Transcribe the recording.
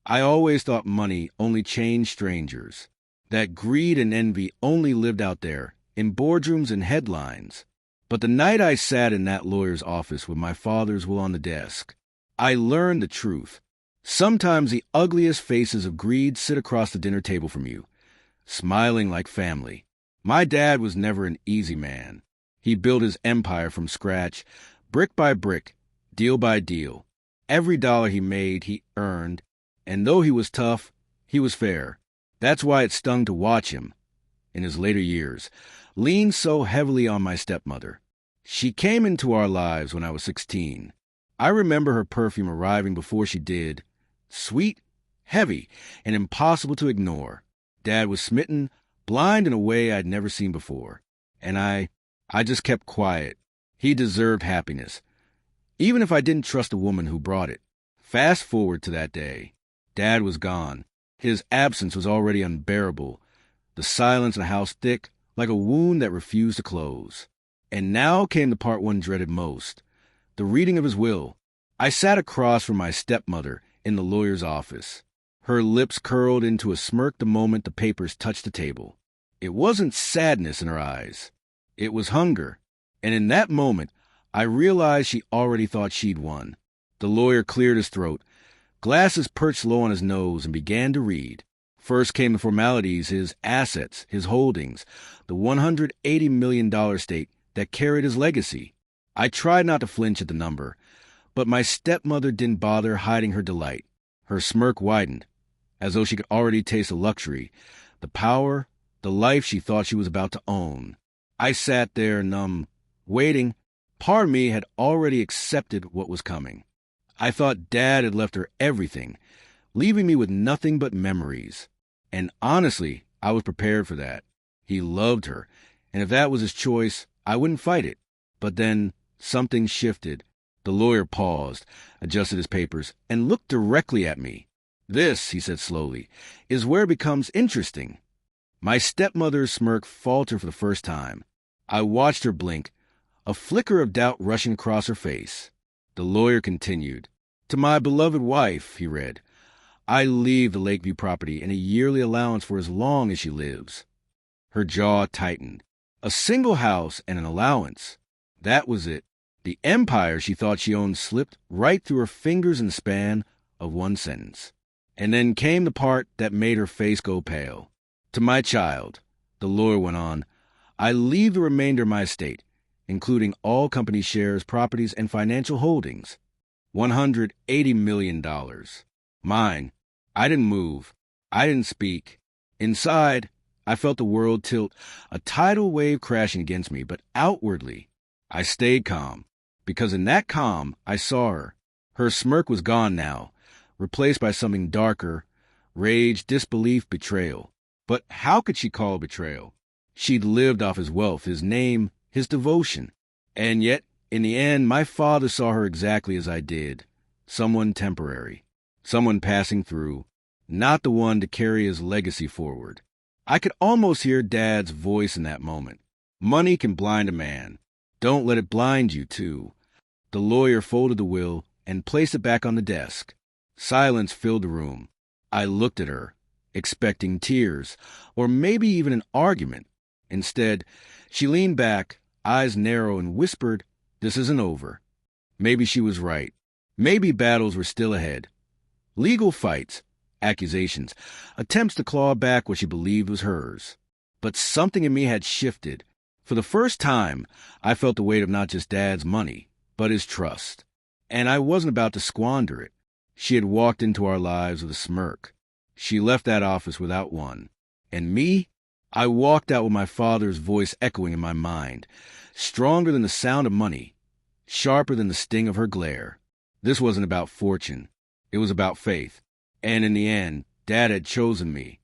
I always thought money only changed strangers, that greed and envy only lived out there, in boardrooms and headlines. But the night I sat in that lawyer's office with my father's will on the desk, I learned the truth. Sometimes the ugliest faces of greed sit across the dinner table from you, smiling like family. My dad was never an easy man. He built his empire from scratch, brick by brick, deal by deal. Every dollar he made, he earned, and though he was tough, he was fair. That's why it stung to watch him, in his later years, lean so heavily on my stepmother. She came into our lives when I was 16. I remember her perfume arriving before she did. Sweet, heavy, and impossible to ignore. Dad was smitten, blind in a way I'd never seen before. And I just kept quiet. He deserved happiness, even if I didn't trust the woman who brought it. Fast forward to that day. Dad was gone. His absence was already unbearable. The silence in the house thick, like a wound that refused to close. And now came the part one dreaded most, the reading of his will. I sat across from my stepmother in the lawyer's office. Her lips curled into a smirk the moment the papers touched the table. It wasn't sadness in her eyes. It was hunger. And in that moment, I realized she already thought she'd won. The lawyer cleared his throat, glasses perched low on his nose, and began to read. First came the formalities, his assets, his holdings, the $180 million estate that carried his legacy. I tried not to flinch at the number, but my stepmother didn't bother hiding her delight. Her smirk widened, as though she could already taste the luxury, the power, the life she thought she was about to own. I sat there, numb, waiting. Part of me had already accepted what was coming. I thought Dad had left her everything, leaving me with nothing but memories. And honestly, I was prepared for that. He loved her, and if that was his choice, I wouldn't fight it. But then something shifted. The lawyer paused, adjusted his papers, and looked directly at me. "This," he said slowly, "is where it becomes interesting." My stepmother's smirk faltered for the first time. I watched her blink, a flicker of doubt rushing across her face. The lawyer continued. "To my beloved wife," he read, "I leave the Lakeview property and a yearly allowance for as long as she lives." Her jaw tightened. A single house and an allowance. That was it. The empire she thought she owned slipped right through her fingers in the span of one sentence. And then came the part that made her face go pale. "To my child," the lawyer went on, "I leave the remainder of my estate, including all company shares, properties, and financial holdings. $180 million. Mine." I didn't move. I didn't speak. Inside, I felt the world tilt, a tidal wave crashing against me, but outwardly, I stayed calm, because in that calm, I saw her. Her smirk was gone now, replaced by something darker, rage, disbelief, betrayal. But how could she call it betrayal? She'd lived off his wealth, his name, his devotion. And yet, in the end, my father saw her exactly as I did. Someone temporary. Someone passing through. Not the one to carry his legacy forward. I could almost hear Dad's voice in that moment. Money can blind a man. Don't let it blind you, too. The lawyer folded the will and placed it back on the desk. Silence filled the room. I looked at her, expecting tears, or maybe even an argument. Instead, she leaned back, eyes narrow, and whispered, "This isn't over." Maybe she was right. Maybe battles were still ahead. Legal fights, accusations, attempts to claw back what she believed was hers. But something in me had shifted. For the first time, I felt the weight of not just Dad's money, but his trust. And I wasn't about to squander it. She had walked into our lives with a smirk. She left that office without one. And me? I walked out with my father's voice echoing in my mind, stronger than the sound of money, sharper than the sting of her glare. This wasn't about fortune. It was about faith. And in the end, Dad had chosen me.